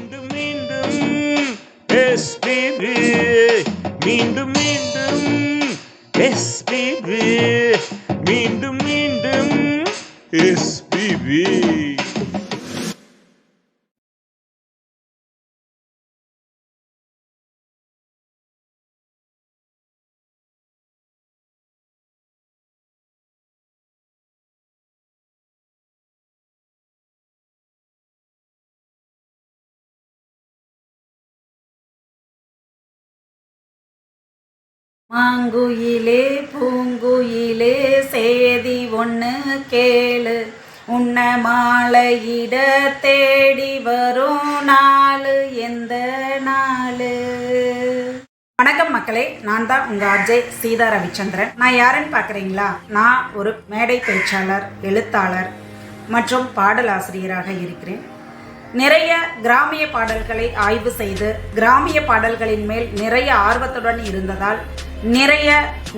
மீண்டும் மீண்டும் எஸ்பிபி, மீண்டும் மீண்டும் எஸ்பிபி, மீண்டும் மீண்டும் எஸ்பிபி. மாங்குயிலே பூங்குயிலே சேதி ஒன்று கேளு, உன்ன மாலையிட தேடி வரும் நாளு எந்த நாளு. வணக்கம் மக்களே, நான் தான் உங்கள் அஜய் சீதா ரவிச்சந்திரன். நான் யாருன்னு பார்க்குறீங்களா? நான் ஒரு மேடை பேச்சாளர், எழுத்தாளர் மற்றும் பாடலாசிரியராக இருக்கிறேன். நிறைய கிராமிய பாடல்களை ஆய்வு செய்து கிராமிய பாடல்களின் மேல் நிறைய ஆர்வத்துடன் இருந்ததால் நிறைய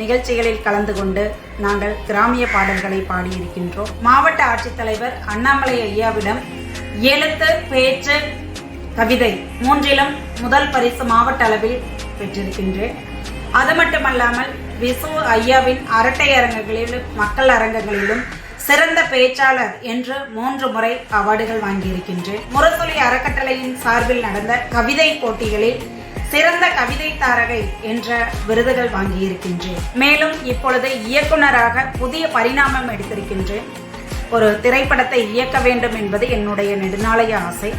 நிகழ்ச்சிகளில் கலந்து கொண்டு நாங்கள் கிராமிய பாடல்களை பாடியிருக்கின்றோம். மாவட்ட ஆட்சித்தலைவர் அண்ணாமலை ஐயாவிடம் எழுத்து, பேச்சு, கவிதை மூன்றிலும் முதல் பரிசு மாவட்ட அளவில் பெற்றிருக்கின்றேன். அது மட்டுமல்லாமல் விசு ஐயாவின் அரட்டை அரங்குகளிலும் மக்கள் அரங்கங்களிலும் சிறந்த பேச்சாளர் என்று 3 முறை அவார்டுகள் வாங்கியிருக்கின்றேன். முரசொலி அறக்கட்டளையின் சார்பில் நடந்த கவிதை போட்டிகளில் சிறந்த கவிதை தாரகை என்ற விருதுகள் வாங்கியிருக்கின்றேன். மேலும் இப்பொழுது இயக்குனராக புதிய பரிணாமம் எடுத்திருக்கின்றேன். ஒரு திரைப்படத்தை இயக்க வேண்டும் என்பது என்னுடைய நெடுநாளைய ஆசை.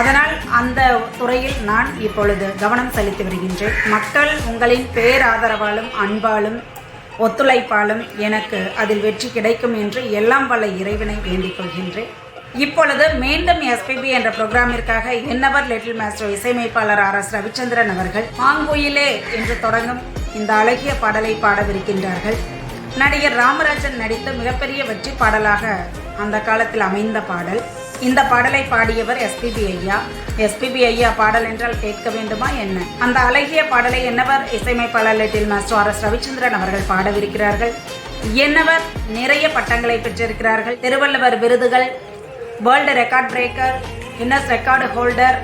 அதனால் அந்த துறையில் நான் இப்பொழுது கவனம் செலுத்தி வருகின்றேன். மக்கள் உங்களின் பேராதரவாலும் அன்பாலும் ஒத்துழைப்பாலும் எனக்கு அதில் வெற்றி கிடைக்கும் என்று எல்லாம் வல்ல இறைவனை வேண்டிக் கொள்கின்றேன். இப்பொழுது மீண்டும் எஸ்பிபி என்ற புரோகிராமிற்காக என்னவர் லிட்டில் மாஸ்டர் இசையமைப்பாளர் RS ரவிச்சந்திரன் அவர்கள் மாங்குயிலே என்று தொடங்கும் இந்த அழகிய பாடலை பாடவிருக்கின்றார்கள். நடிகர் ராமராஜன் நடித்து மிகப்பெரிய வெற்றி பாடலாக அந்த காலத்தில் அமைந்த பாடல். இந்த பாடலை பாடியவர் எஸ்பிபி ஐயா. எஸ்பிபி ஐயா பாடல் என்றால் கேட்க வேண்டுமா என்ன? அந்த அழகிய பாடலை என்னவர் இசையமைப்பாளர் லிட்டில் மாஸ்டர் RS ரவிச்சந்திரன் அவர்கள் பாடவிருக்கிறார்கள். என்னவர் நிறைய பட்டங்களை பெற்றிருக்கிறார்கள். திருவள்ளுவர் விருதுகள், world record breaker, Guinness record holder,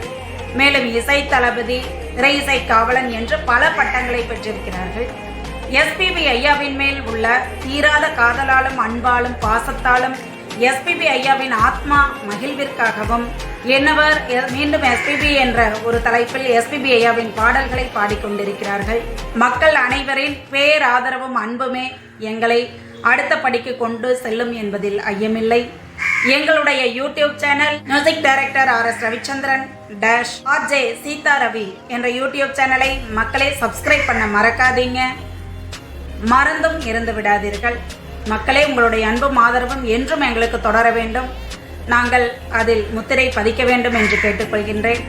மேலும் இசை தளபதி, திரை இசை காவலன் என்று பல பட்டங்களை பெற்றிருக்கிறார்கள். எஸ்பிபி ஐயாவின் மேல் உள்ள தீராத காதலாலும் அன்பாலும் பாசத்தாலும் எஸ்பிபி ஐயாவின் ஆத்மா மகிழ்விற்காகவும் என்னவர் மீண்டும் எஸ்பிபி என்ற ஒரு தலைப்பில் எஸ்பிபி ஐயாவின் பாடல்களை பாடிக்கொண்டிருக்கிறார்கள். மக்கள் அனைவரின் பேராதரவும் அன்புமே எங்களை அடுத்த படிக்கு கொண்டு செல்லும் என்பதில் ஐயமில்லை. எங்களுடைய YouTube channel music director RS Ravichandran RJ Seetha Ravi என்ற யூடியூப் சேனலை மக்களே சப்ஸ்கிரைப் பண்ண மறக்காதீங்க. மறந்தும் இருந்து விடாதீர்கள். மக்களே, உங்களுடைய அன்பும் ஆதரவும் என்றும் எங்களுக்கு தொடர வேண்டும். நாங்கள் அதில் முத்திரை பதிக்க வேண்டும் என்று கேட்டுக்கொள்கின்றேன்.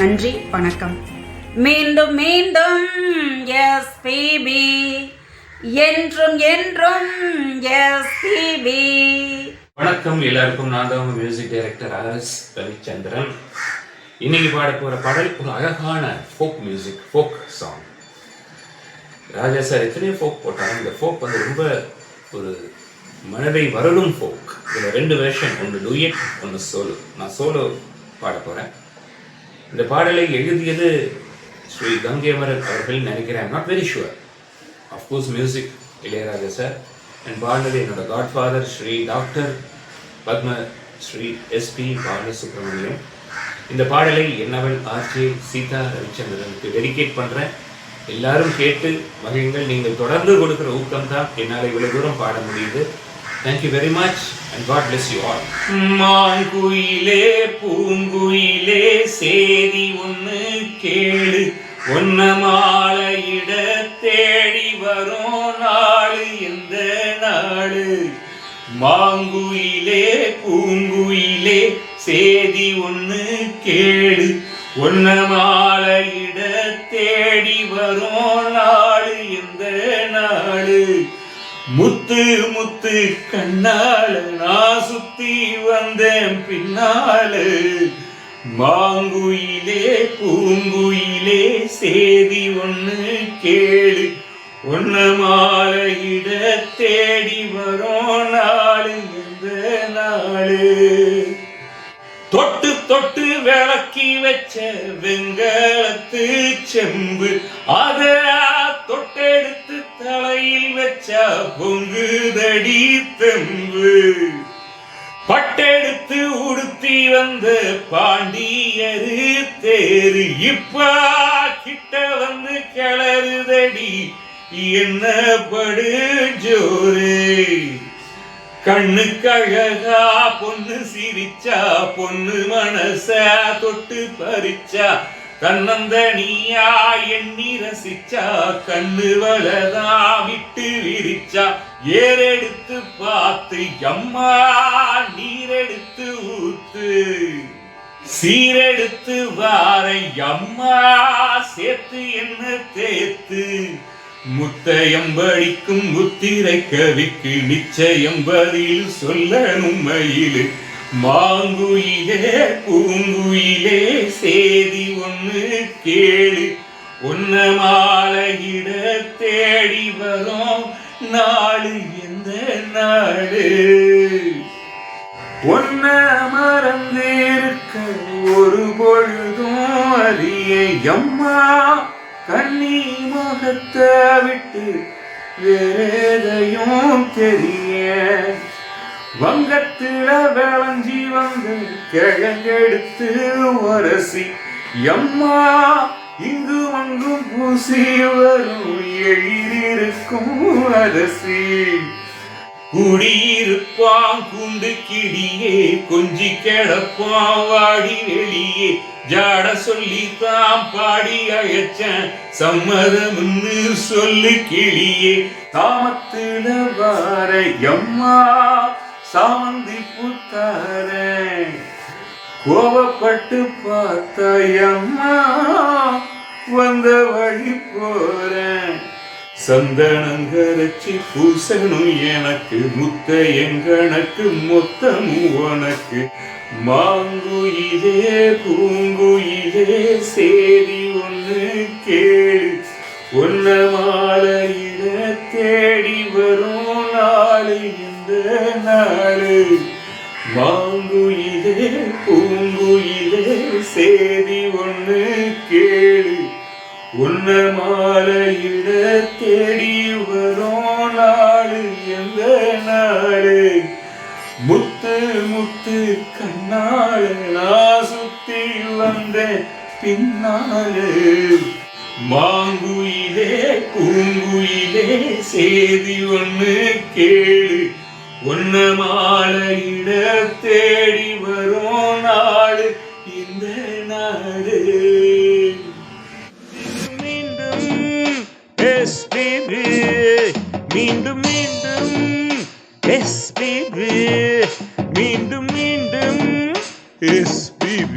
நன்றி, வணக்கம். மீண்டும் மீண்டும் எஸ்பிபி, என்றும் என்றும் எஸ்பிபி. வணக்கம் எல்லாருக்கும். நான் தான் மியூசிக் டைரக்டர் RS ரவிச்சந்திரன். இன்னைக்கு பாட போற பாடல் ஒரு அழகான ஃபோக் மியூசிக், ஃபோக் சாங். ராஜா சார் எத்தனையோ ஃபோக் போட்டாங்க. இந்த ஃபோக் வந்து ரொம்ப ஒரு மனதை வருடும் ஃபோக். இதில் 2 வெர்ஷன், ஒன்று டூயட், ஒன்று சோலோ. நான் சோலோ பாட போகிறேன். இந்த பாடலை எழுதியது ஸ்ரீ கங்கையமரன் அவர்கள் நினைக்கிறேன். Not very sure. Of course music Ilaiyaraaja sir. And பாடினது என்னோட godfather Shri doctor Padma Shri SP Balasubrahmanyam. இந்த பாடலை என்னவள் RJ சீதா ரவிச்சந்திரனுக்கு டெடிகேட் பண்ணுறேன். எல்லாரும் கேட்டு மகிழுங்கள். நீங்கள் தொடர்ந்து கொடுக்குற ஊக்கம் தான் என்னால் இவ்வளவு தூரம் பாட முடியுது. Thank you very much and God bless you all. மாங்குயிலே பூங்குயிலே சேதி ஒன்று கேளு, ஒன்ன மாலையிட தேடி வரும் நாளு எந்த நாளு. மாங்குயிலே பூங்குயிலே சேதி ஒன்று கேளு, ஒன்ன மாலையிட தேடி வரும் நாளு எந்த நாளு. முத்து முத்து கண்ணால நான் சுத்தி வந்தேன் பின்னாலு. மாங்குயிலே பூங்குயிலே சேதி ஒன்று கேளு, ஒன்ன மாலையிட தேடி வரும் நாளு எந்த நாளு. தொட்டு தொட்டு விளக்கி வச்ச வெங்கலத்து செம்பு அத தொட்டெடுத்து தலையில் வச்ச பொங்குதடி தெம்பு பட்டெடுத்து உடுத்தி வந்த பாண்டியரு தேரு இப்ப கிட்ட வந்து கிளறுதடி என்ன படு ஜோரு கண்ணுக்கு அழகா பொண்ணு சிரிச்சா பொண்ணு மனச தொட்டு பறிச்சா கண்ணந்தனியா எண்ணி ரசிச்சா கண்ணு வலதா விட்டு விரிச்சா ஏறெடுத்து பார்த்து அம்மா நீரெடுத்து ஊத்து சீரெடுத்து வாரை அம்மா சேர்த்து என்ன தேத்து முத்தையம்படிக்கும் முத்திரை கவிக்கு நிச்சயம் பதில் சொல்லணும் மயிலு மாங்குயிலே பூங்குயிலே சேதி ஒண்ணு கேளு ஒன்ன மாலையிட தேடி வரும் நாடு எந்த நாடு ஒன்ன மறந்திருக்க ஒரு பொழுதும் அறிய அம்மா கண்ணி முகத்தை விட்டு வேறேதையும் தெரிய வங்கத்துல விளைஞ்சி வந்து கிழங்கெடுத்து வரசி எம்மா இங்கு அங்கும் பூசி வரும் எழிலிருக்கும் அரசி குடியிருப்பான் கூண்டு கிடியே கொஞ்சி கிடப்பான் வாடி வெளியே ஜாட சொல்லி தான் பாடி அழைச்சேன் சம்மதம்னு சொல்லு கிளியே தாமத்துல வார எம்மா சாமந்தி புத்தார கோபப்பட்டு பார்த்த அம்மா வந்த வழி போறேன் சந்தனங்கரைச்சி பூசணும் எனக்கு முத்தையங்கணக்கு மொத்தமும் உனக்கு மாங்குயிலே பூங்குயிலே சேதி ஒண்ணு கேளு ஒன்ன மாலையிட தேடி வரும் நாளு இந்த நாளு மாங்குயிலே பூங்குயிலே சேதி ஒண்ணு கேளு உன்ன மாலையிட தேடி வரும் நாளு எந்த நாளு முத்து முத்து கண்ணால நான் சுத்தி வந்தேன் பின்னாலு மாங்குயிலே பூங்குயிலே சேதி ஒண்ணு கேளு ஒன்ன மாலையிட தேடி வரும் நாளு இந்த நாடு மீண்டும் மீண்டும் SPB மீண்டும் மீண்டும் SPB